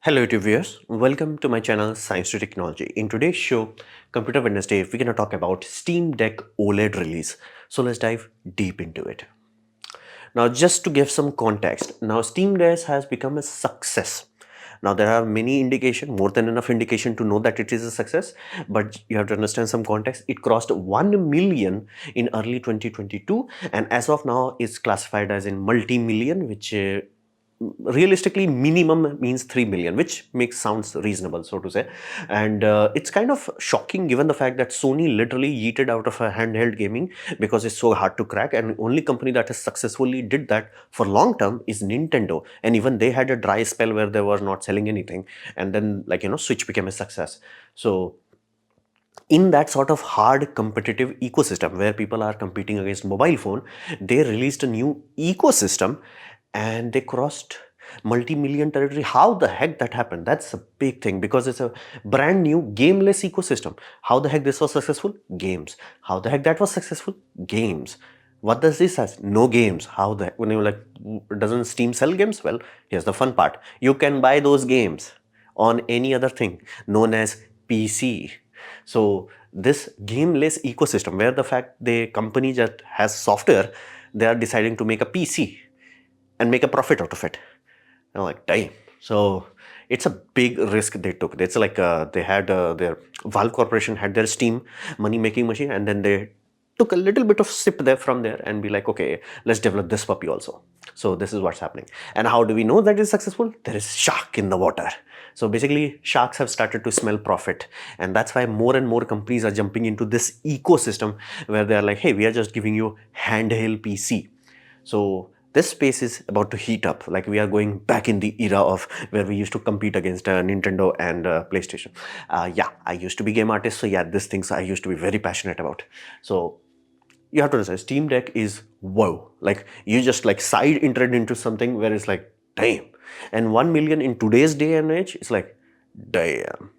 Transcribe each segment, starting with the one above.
Hello YouTube viewers, welcome to my channel Science to Technology. In today's show, Computer Wednesday, we're going to talk about Steam Deck OLED release. So let's dive deep into it. Now just to give some context, now Steam Deck has become a success. Now there are many indication, more than enough indication to know that it is a success, but you have to understand some context. It crossed 1 million in early 2022 and as of now is classified as in multi-million, which realistically minimum means 3 million, which makes sounds reasonable, so to say. And it's kind of shocking given the fact that Sony literally yeeted out of a handheld gaming because it's so hard to crack, and the only company that has successfully did that for long term is Nintendo, and even they had a dry spell where they were not selling anything, and then Switch became a success. So in that sort of hard competitive ecosystem where people are competing against mobile phone, they released a new ecosystem and they crossed multi-million territory. How the heck that happened? That's a big thing because it's a brand new gameless ecosystem. How the heck this was successful? Games. How the heck that was successful? Games. What does this has? No games. How the heck? When you're like, doesn't Steam sell games? Well, here's the fun part. You can buy those games on any other thing known as PC. So this gameless ecosystem where the fact the company that has software, they are deciding to make a PC and make a profit out of it. And I'm like, damn. So it's a big risk they took. It's like they had their Valve Corporation had their Steam money making machine, and then they took a little bit of sip there from there and be like, okay, let's develop this puppy also. So this is what's happening. And how do we know that it's successful? There is shark in the water. So basically sharks have started to smell profit, and that's why more and more companies are jumping into this ecosystem where they're like, hey, we are just giving you handheld PC. So this space is about to heat up. Like we are going back in the era of where we used to compete against Nintendo and PlayStation. Yeah, I used to be game artist, so yeah, these things I used to be very passionate about. So you have to understand, Steam Deck is wow. Like you just like side entered into something where it's like, damn. And 1 million in today's day and age, it's like, damn.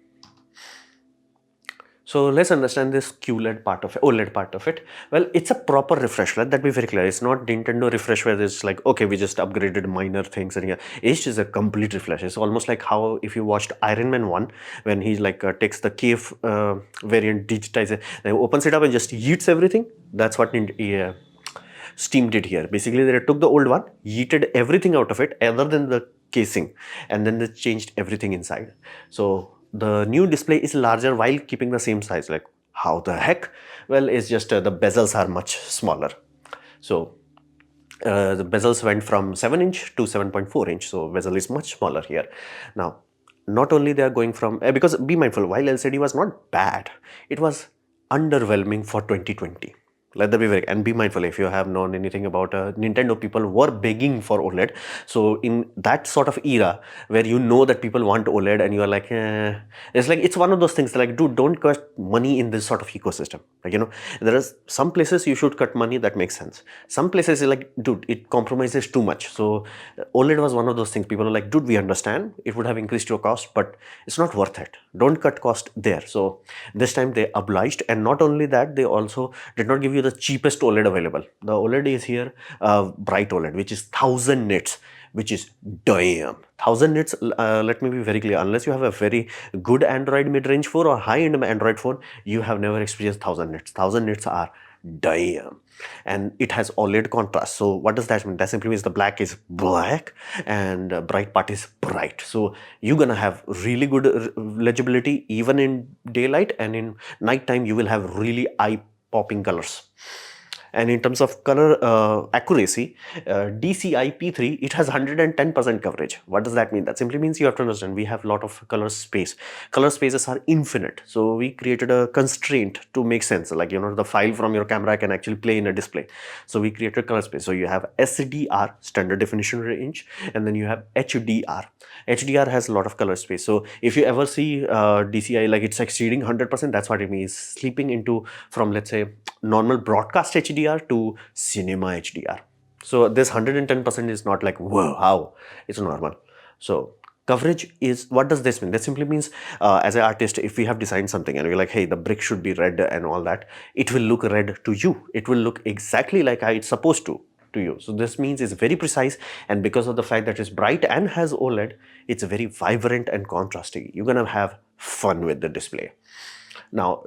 So let's understand this QLED part of it, OLED part of it. Well, it's a proper refresh. Let that be very clear. It's not Nintendo refresh where it's like, okay, we just upgraded minor things and here. It is a complete refresh. It's almost like how if you watched Iron Man 1, when he like takes the cave variant, digitizes it, then opens it up and just yeets everything. That's what Steam did here. Basically, they took the old one, yeeted everything out of it other than the casing, and then they changed everything inside. So the new display is larger while keeping the same size. Like how the heck? Well, it's just the bezels are much smaller. So the bezels went from 7-inch to 7.4 inch. So bezel is much smaller here. Now, not only they are going from, because be mindful, while LCD was not bad, it was underwhelming for 2020. Let that be very, and be mindful if you have known anything about Nintendo, people were begging for OLED. So in that sort of era where you know that people want OLED and you are like, it's like, it's one of those things like, dude, don't cut money in this sort of ecosystem. Like, there is some places you should cut money, that makes sense. Some places like, dude, it compromises too much. So OLED was one of those things. People are like, dude, we understand it would have increased your cost, but it's not worth it. Don't cut cost there. So this time they obliged, and not only that, they also did not give you the cheapest OLED available. The OLED is here, bright OLED, which is 1000 nits, which is damn. 1000 nits, let me be very clear, unless you have a very good Android mid-range phone or high-end Android phone, you have never experienced 1000 nits. 1000 nits are damn. And it has OLED contrast. So what does that mean? That simply means the black is black and bright part is bright. So you're gonna have really good legibility even in daylight, and in nighttime you will have really eye-popping colors. And in terms of color accuracy, DCI-P3, it has 110% coverage. What does that mean? That simply means you have to understand we have a lot of color space. Color spaces are infinite. So we created a constraint to make sense. Like, the file from your camera can actually play in a display. So we created color space. So you have SDR, standard definition range, and then you have HDR. HDR has a lot of color space. So if you ever see DCI like it's exceeding 100%, that's what it means. Sleeping into from, let's say, normal broadcast HDR to cinema HDR. So this 110% is not like, whoa, how? It's normal. So coverage is, what does this mean? That simply means as an artist, if we have designed something and we're like, hey, the brick should be red and all that, it will look red to you. It will look exactly like how it's supposed to. to you. So this means it's very precise, and because of the fact that it's bright and has OLED, it's very vibrant and contrasty. You're gonna have fun with the display. Now,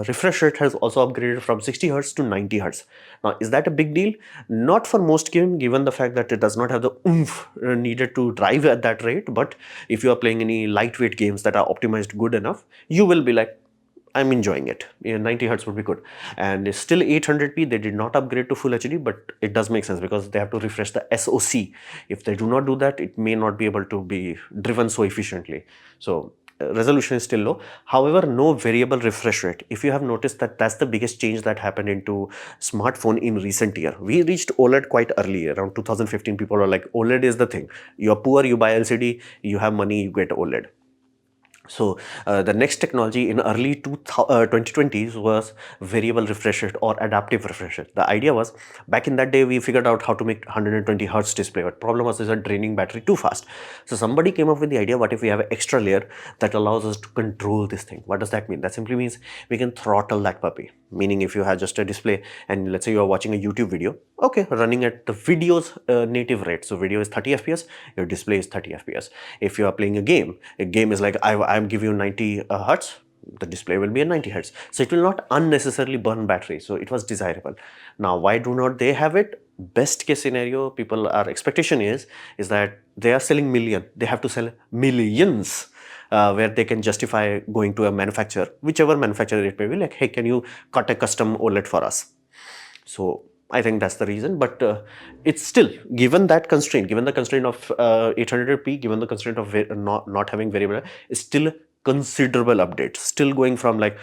refresh rate has also upgraded from 60 Hz to 90 Hz. Now, is that a big deal? Not for most games, given the fact that it does not have the oomph needed to drive at that rate. But if you are playing any lightweight games that are optimized good enough, you will be like, I'm enjoying it. 90 Hz would be good. And it's still 800p. They did not upgrade to Full HD, but it does make sense because they have to refresh the SoC. If they do not do that, it may not be able to be driven so efficiently. So resolution is still low. However, no variable refresh rate. If you have noticed that that's the biggest change that happened into smartphone in recent year. We reached OLED quite early, around 2015. People were like, OLED is the thing. You're poor, you buy LCD, you have money, you get OLED. So the next technology in early 2020s was variable refresh rate or adaptive refresh rate. The idea was, back in that day, we figured out how to make 120 Hertz display, but problem was is draining battery too fast. So somebody came up with the idea, what if we have an extra layer that allows us to control this thing? What does that mean? That simply means we can throttle that puppy. Meaning if you have just a display and let's say you are watching a YouTube video, okay, running at the video's native rate. So video is 30 FPS, your display is 30 FPS. If you are playing a game is like, I'm giving you 90 Hertz, the display will be at 90 Hertz. So it will not unnecessarily burn battery. So it was desirable. Now, why do not they have it? Best case scenario, our expectation is that they are selling million. They have to sell millions. Where they can justify going to a manufacturer, whichever manufacturer it may be, like, hey, can you cut a custom OLED for us? So I think that's the reason, but it's still, given the constraint of 800p, given the constraint of not having variable, it's still considerable update, still going from like,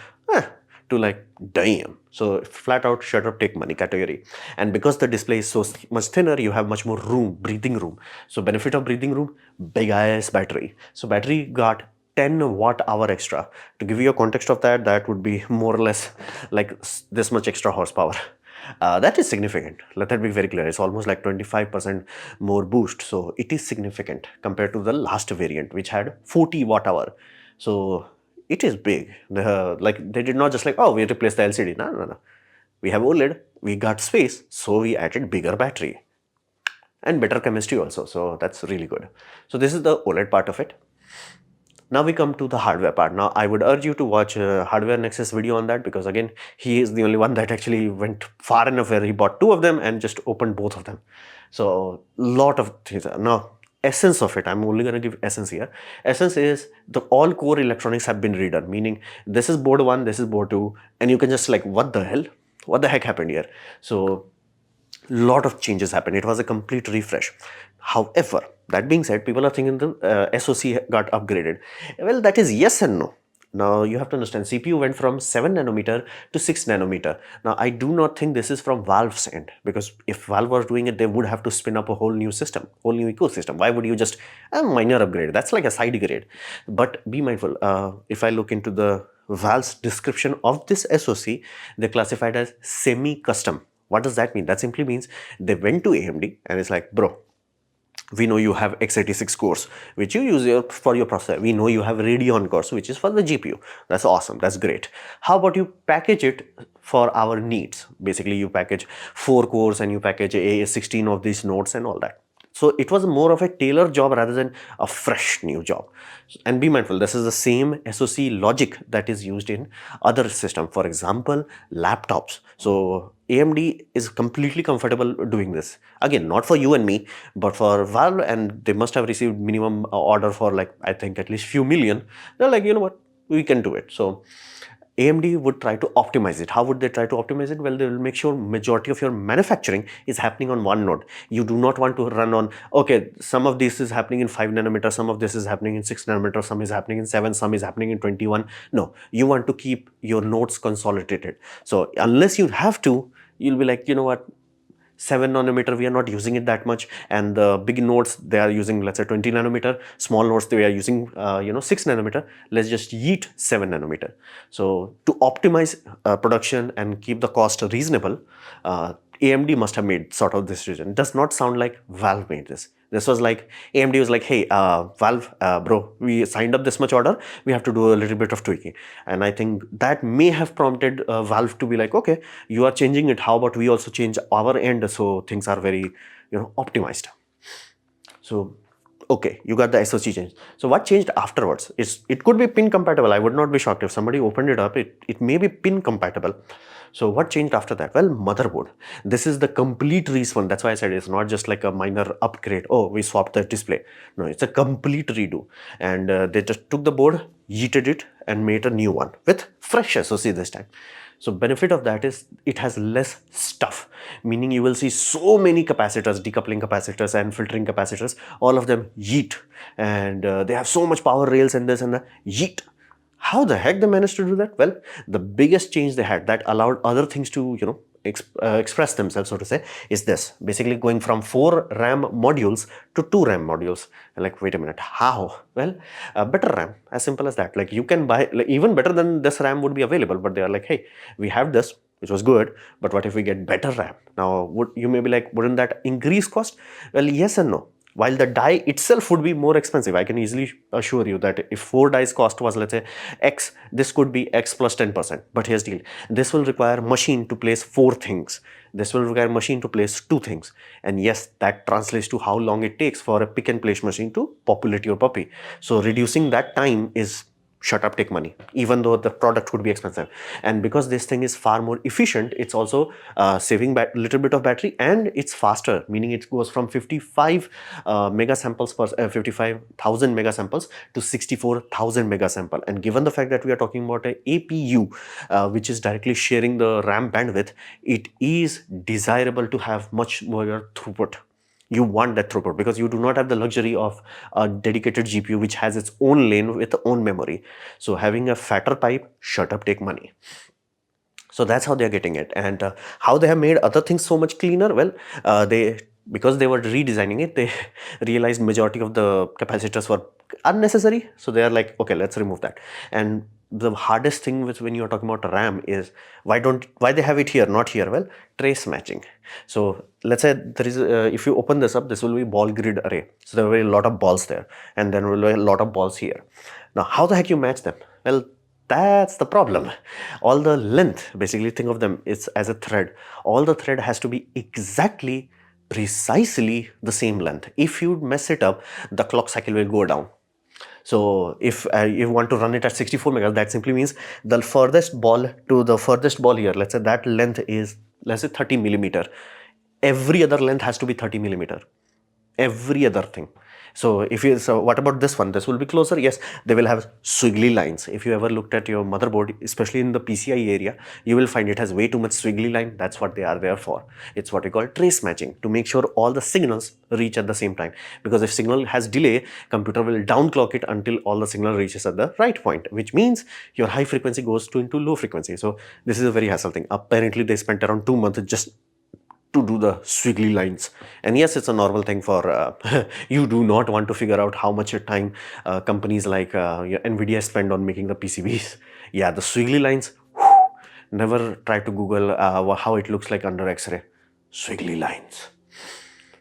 to like, damn. So flat out shut up, take money category. And because the display is so much thinner, you have much more room, breathing room. So benefit of breathing room, big ass battery. So battery got 10 watt hour extra. To give you a context of that, that would be more or less like this much extra horsepower. That is significant. Let that be very clear. It's almost like 25% more boost. So it is significant compared to the last variant, which had 40 watt hour. So it is big. Like they did not just like, oh, we replaced the LCD. No. We have OLED, we got space, so we added bigger battery and better chemistry also. So that's really good. So this is the OLED part of it. Now we come to the hardware part. Now I would urge you to watch Hardware Nexus video on that, because again, he is the only one that actually went far enough where he bought 2 of them and just opened both of them. So lot of things. Now essence of it, I'm only going to give essence here. Essence is the all core electronics have been redone, meaning this is board 1, this is board 2, and you can just like, what the hell? What the heck happened here? So lot of changes happened. It was a complete refresh. However, that being said, people are thinking the SoC got upgraded. Well, that is yes and no. Now you have to understand, CPU went from 7 nanometer to 6 nanometer. Now I do not think this is from Valve's end, because if Valve was doing it, they would have to spin up a whole new system, whole new ecosystem. Why would you just a minor upgrade? That's like a side grade. But be mindful, if I look into the Valve's description of this SoC, they classified as semi-custom. What does that mean? That simply means they went to AMD and it's like, bro, we know you have x86 cores, which you use for your processor. We know you have Radeon cores, which is for the GPU. That's awesome. That's great. How about you package it for our needs? Basically, you package 4 cores and you package 16 of these nodes and all that. So it was more of a tailored job rather than a fresh new job. And be mindful, this is the same SoC logic that is used in other systems. For example, laptops. So AMD is completely comfortable doing this. Again, not for you and me, but for Valve, and they must have received minimum order for like, I think at least few million. They're like, you know what, we can do it. So AMD would try to optimize it. How would they try to optimize it? Well, they will make sure majority of your manufacturing is happening on one node. You do not want to run on, okay, some of this is happening in 5 nanometer, some of this is happening in 6 nanometer, some is happening in 7, some is happening in 21. No, you want to keep your nodes consolidated. So unless you have to, you'll be like, you know what, 7 nanometer, we are not using it that much, and the big nodes, they are using, let's say 20 nanometer, small nodes, they are using 6 nanometer, let's just yeet 7 nanometer. So to optimize production and keep the cost reasonable, AMD must have made sort of this decision. It does not sound like Valve made this. This was like AMD was like, hey, Valve, bro, we signed up this much order. We have to do a little bit of tweaking. And I think that may have prompted Valve to be like, okay, you are changing it. How about we also change our end so things are very, optimized. So, okay, you got the SoC change. So what changed afterwards? It could be pin compatible. I would not be shocked if somebody opened it up. It may be pin compatible. So what changed after that? Well, motherboard. This is the complete reason. That's why I said it's not just like a minor upgrade. Oh, we swapped the display. No, it's a complete redo. And they just took the board, yeeted it, and made a new one with fresh SoC this time. So benefit of that is it has less stuff, meaning you will see so many capacitors, decoupling capacitors and filtering capacitors, all of them yeet, and they have so much power rails and this and that, yeet. How the heck they managed to do that? Well, the biggest change they had that allowed other things to, express themselves, so to say, is this. Basically going from 4 RAM modules to 2 RAM modules. Like, wait a minute, how? Well, better RAM, as simple as that. Like, you can buy, like, even better than this RAM would be available, but they are like, hey, we have this, which was good, but what if we get better RAM? Now, you may be like, wouldn't that increase cost? Well, yes and no. While the die itself would be more expensive, I can easily assure you that if 4 dies cost was, let's say, X, this could be X plus 10%. But here's the deal. This will require machine to place 4 things. This will require machine to place 2 things. And yes, that translates to how long it takes for a pick and place machine to populate your puppy. So reducing that time is shut up, take money, even though the product would be expensive. And because this thing is far more efficient, it's also saving a little bit of battery, and it's faster, meaning it goes from 55 megasamples per 55,000 megasamples to 64,000 megasample. And given the fact that we are talking about a APU, which is directly sharing the RAM bandwidth, it is desirable to have much more throughput. You want that throughput because you do not have the luxury of a dedicated GPU which has its own lane with its own memory. So having a fatter pipe, shut up, take money. So that's how they're getting it. And how they have made other things so much cleaner? Well, because they were redesigning it, they realized majority of the capacitors were unnecessary. So they are like, okay, let's remove that. And the hardest thing with when you're talking about RAM is why they have it here, not here? Well, trace matching. So let's say there is if you open this up, this will be ball grid array. So there will be a lot of balls there, and then will be a lot of balls here. Now, how the heck you match them? Well, that's the problem. All the length, basically think of them is as a thread. All the thread has to be exactly, precisely the same length. If you mess it up, the clock cycle will go down. So if you want to run it at 64 megahertz, that simply means the furthest ball to the furthest ball here, let's say that length is, let's say 30 millimeter. Every other length has to be 30 millimeter. Every other thing. So what about this one? This will be closer. Yes, they will have squiggly lines. If you ever looked at your motherboard, especially in the PCI area, you will find it has way too much squiggly line. That's what they are there for. It's what we call trace matching, to make sure all the signals reach at the same time. Because if signal has delay, computer will downclock it until all the signal reaches at the right point, which means your high frequency goes into low frequency. So this is a very hassle thing. Apparently they spent around 2 months just to do the squiggly lines. And yes, it's a normal thing for you do not want to figure out how much time companies like Nvidia spend on making the PCBs. Yeah, the squiggly lines, never try to Google how it looks like under X-ray. Squiggly lines.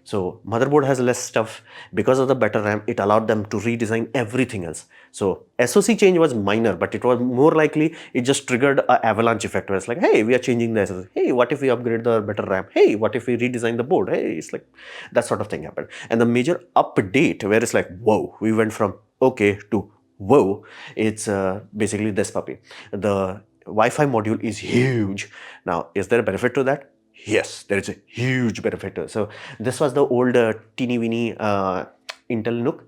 So motherboard has less stuff. Because of the better RAM, it allowed them to redesign everything else. So SoC change was minor, but it was more likely it just triggered an avalanche effect where it's like, hey, we are changing the SoC. Hey, what if we upgrade the better RAM? Hey, what if we redesign the board? Hey, it's like that sort of thing happened. And the major update where it's like, whoa, we went from okay to whoa, it's basically this puppy. The Wi-Fi module is huge. Now, is there a benefit to that? Yes, there is a huge benefit. So this was the old teeny weeny Intel NUC,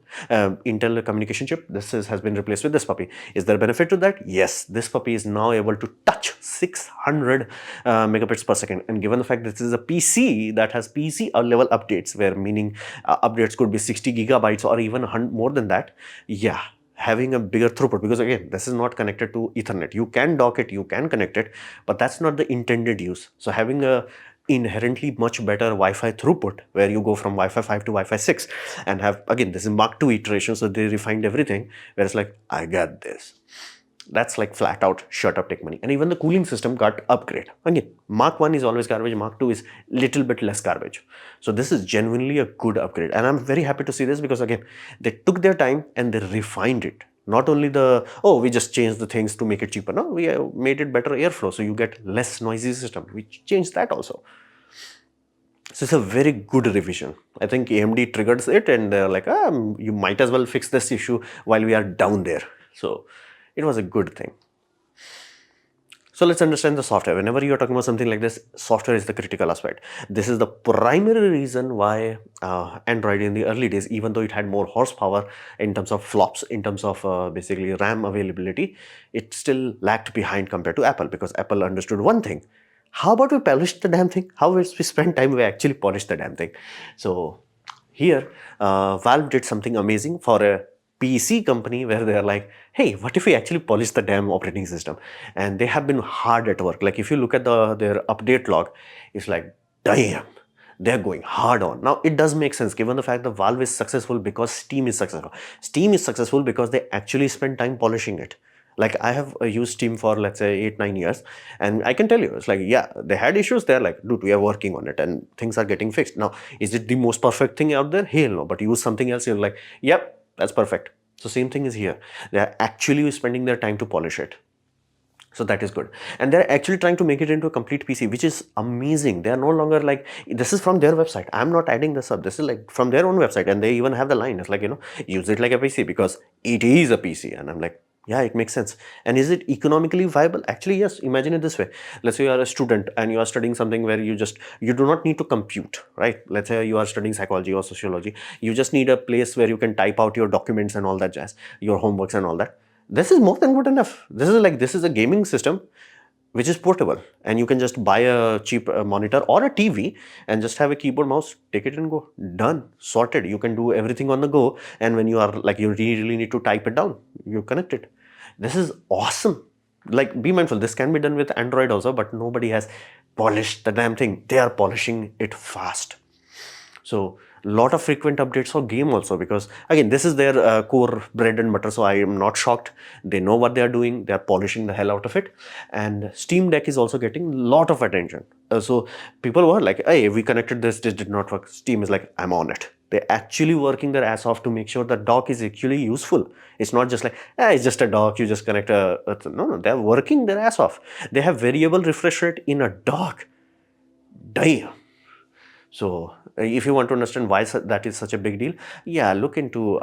Intel communication chip. This has been replaced with this puppy. Is there a benefit to that? Yes, this puppy is now able to touch 600 megabits per second. And given the fact that this is a PC that has PC level updates, where meaning updates could be 60 gigabytes or even more than that, yeah, having a bigger throughput, because again, this is not connected to Ethernet. You can dock it, you can connect it, but that's not the intended use. So having a inherently much better Wi-Fi throughput, where you go from Wi-Fi 5 to Wi-Fi 6 and have, again, this is Mark II iteration, so they refined everything, where it's like, I got this. That's like flat out shut up, take money. And even the cooling system got upgrade. Again, Mark 1 is always garbage, Mark 2 is little bit less garbage. So this is genuinely a good upgrade. And I'm very happy to see this because again, they took their time and they refined it. Not only oh, we just changed the things to make it cheaper. No, we made it better airflow. So you get less noisy system. We changed that also. So it's a very good revision. I think AMD triggers it and they're like, you might as well fix this issue while we are down there. So it was a good thing. So let's understand the software. Whenever you are talking about something like this, software is the critical aspect. This is the primary reason why Android in the early days, even though it had more horsepower in terms of flops, in terms of basically RAM availability, it still lagged behind compared to Apple because Apple understood one thing. How about we polish the damn thing? How we spend time, we actually polish the damn thing. So here, Valve did something amazing for a PC company where they're like, hey, what if we actually polish the damn operating system? And they have been hard at work. Like if you look at their update log, it's like, damn, they're going hard on. Now, it does make sense given the fact that Valve is successful because Steam is successful. Steam is successful because they actually spend time polishing it. Like I have used Steam for let's say 8-9 years and I can tell you, it's like, yeah, they had issues. They're like, dude, we are working on it and things are getting fixed. Now, is it the most perfect thing out there? Hell no, but use something else, you're like, yep, that's perfect. So same thing is here. They're actually spending their time to polish it. So that is good. And they're actually trying to make it into a complete PC, which is amazing. They are no longer like, this is from their website. I'm not adding this up. This is like from their own website. And they even have the line. It's like, use it like a PC because it is a PC. And I'm like, yeah, it makes sense. And is it economically viable? Actually, yes. Imagine it this way. Let's say you are a student and you are studying something where you do not need to compute, right? Let's say you are studying psychology or sociology. You just need a place where you can type out your documents and all that jazz, your homeworks and all that. This is more than good enough. This is a gaming system which is portable and you can just buy a cheap monitor or a TV and just have a keyboard, mouse, take it and go. Done, sorted. You can do everything on the go, and when you are like, you really need to type it down, you connect it. This is awesome. Like, be mindful, this can be done with Android also, but nobody has polished the damn thing. They are polishing it fast. So lot of frequent updates for game also, because again, this is their core bread and butter. So I am not shocked. They know what they are doing. They are polishing the hell out of it. And Steam Deck is also getting a lot of attention. So people were like, hey, we connected this did not work. Steam is like, I'm on it. They're actually working their ass off to make sure the dock is actually useful. It's not just like, it's just a dock, you just connect no, they're working their ass off. They have variable refresh rate in a dock. Damn. So if you want to understand why that is such a big deal, yeah, look into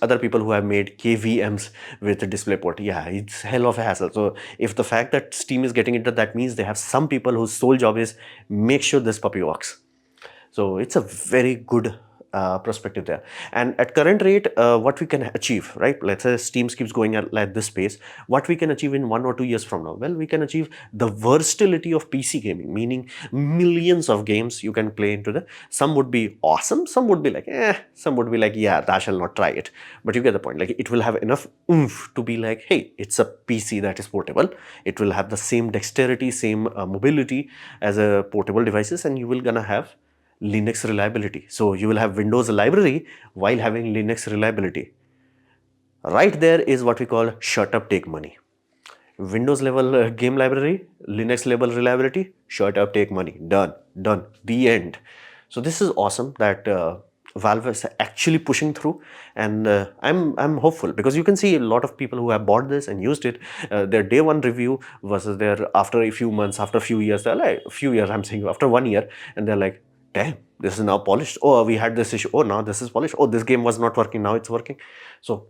other people who have made KVMs with a DisplayPort. Yeah, it's hell of a hassle. So if the fact that Steam is getting into that means they have some people whose sole job is make sure this puppy works. So it's a very good perspective there. And at current rate, what we can achieve, right? Let's say Steam keeps going at this pace. What we can achieve in 1 or 2 years from now? Well, we can achieve the versatility of PC gaming, meaning millions of games you can play into the. Some would be awesome. Some would be like, some would be like, yeah, thou shall not try it. But you get the point. Like, it will have enough oomph to be like, hey, it's a PC that is portable. It will have the same dexterity, same mobility as a portable devices, and you will gonna have Linux reliability. So you will have Windows library while having Linux reliability. Right there is what we call shut up, take money. Windows level game library, Linux level reliability, shut up, take money. Done. The end. So this is awesome that Valve is actually pushing through, and I'm hopeful because you can see a lot of people who have bought this and used it. Their day one review versus their after a few months, after a few years, they're like, I'm saying after 1 year, and they're like, damn, this is now polished. Oh, we had this issue. Oh, now this is polished. Oh, this game was not working. Now it's working. So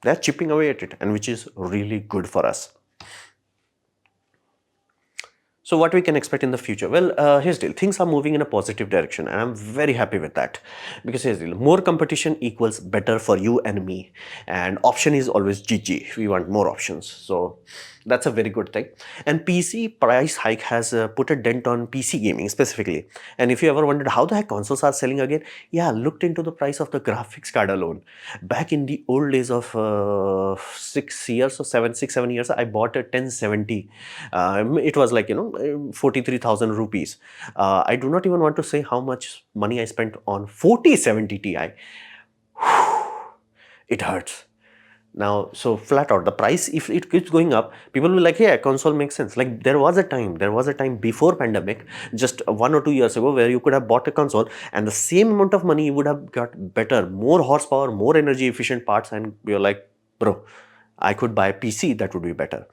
they're chipping away at it, and which is really good for us. So what we can expect in the future? Well, here's the deal. Things are moving in a positive direction, and I'm very happy with that. Because here's the deal. More competition equals better for you and me. And option is always GG. We want more options. So that's a very good thing. And PC price hike has put a dent on PC gaming specifically. And if you ever wondered how the heck consoles are selling again, yeah, looked into the price of the graphics card alone. Back in the old days of 6 years or 7 years, I bought a 1070. It was like, 43,000 rupees. I do not even want to say how much money I spent on 4070 Ti. It hurts. Now, so flat out, the price, if it keeps going up, people will like, yeah, console makes sense. Like there was a time before pandemic, just 1 or 2 years ago, where you could have bought a console and the same amount of money you would have got better, more horsepower, more energy efficient parts, and you're like, bro, I could buy a PC that would be better.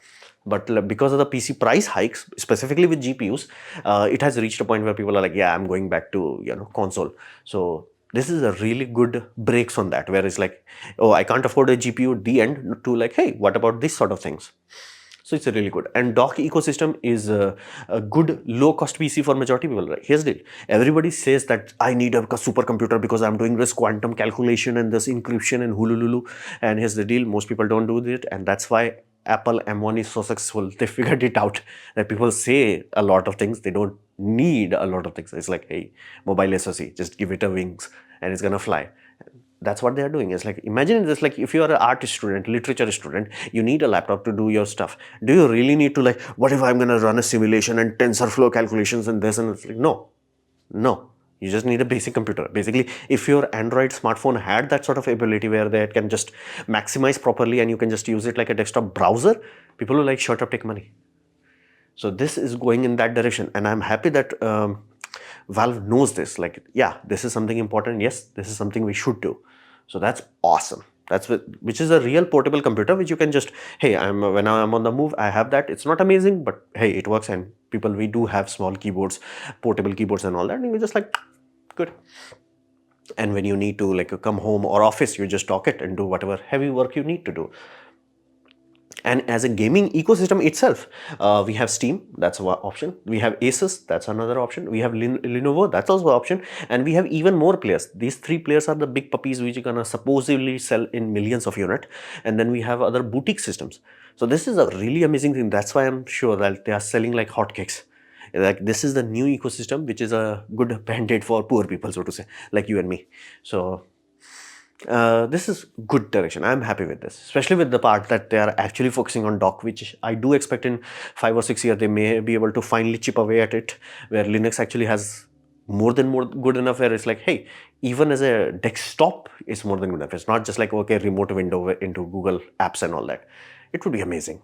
But because of the PC price hikes, specifically with GPUs, it has reached a point where people are like, yeah, I'm going back to, console. So this is a really good breaks on that, where it's like, oh, I can't afford a GPU at the end, to like, hey, what about this sort of things? So it's a really good. And dock ecosystem is a good low cost PC for majority people. Right? Here's the deal. Everybody says that I need a supercomputer because I'm doing this quantum calculation and this encryption and hulululu. And here's the deal. Most people don't do it. And that's why Apple M1 is so successful. They figured it out that people say a lot of things. They don't need a lot of things. It's like, hey, mobile SoC, just give it a wings and it's gonna fly. That's what they're doing. It's like, imagine this, like if you're an art student, literature student, you need a laptop to do your stuff. Do you really need to like, what if I'm going to run a simulation and TensorFlow calculations and this, and it's like, no. You just need a basic computer. Basically, if your Android smartphone had that sort of ability where they can just maximize properly and you can just use it like a desktop browser, people will like, shut up, take money. So this is going in that direction, and I'm happy that Valve knows this. Like, yeah, this is something important. Yes, this is something we should do. So that's awesome. That's which is a real portable computer, which you can just, hey, when I'm on the move, I have that. It's not amazing, but hey, it works. And people, we do have small keyboards, portable keyboards, and all that, and we just like, good. And when you need to like come home or office, you just dock it and do whatever heavy work you need to do. And as a gaming ecosystem itself, we have Steam, that's one option. We have Asus, that's another option. We have Lenovo, that's also an option. And we have even more players. These three players are the big puppies which are gonna supposedly sell in millions of units. And then we have other boutique systems. So this is a really amazing thing. That's why I'm sure that they are selling like hotcakes. Like this is the new ecosystem, which is a good band-aid for poor people, so to say, like you and me. So this is good direction. I'm happy with this, especially with the part that they are actually focusing on dock, which I do expect in 5 or 6 years they may be able to finally chip away at it, where Linux actually has more good enough, where it's like, hey, even as a desktop, it's more than good enough. It's not just like, okay, remote window into Google apps and all that. It would be amazing.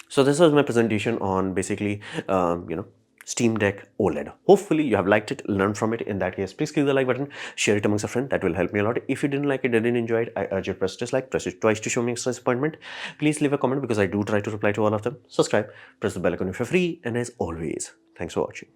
So this was my presentation on basically, Steam Deck OLED. Hopefully you have liked it, learned from it. In that case, please click the like button, share it amongst a friend. That will help me a lot. If you didn't like it, didn't enjoy it, I urge you to press dislike, press it twice to show me extra disappointment. Please leave a comment because I do try to reply to all of them. Subscribe, press the bell icon if you're free, and as always, thanks for watching.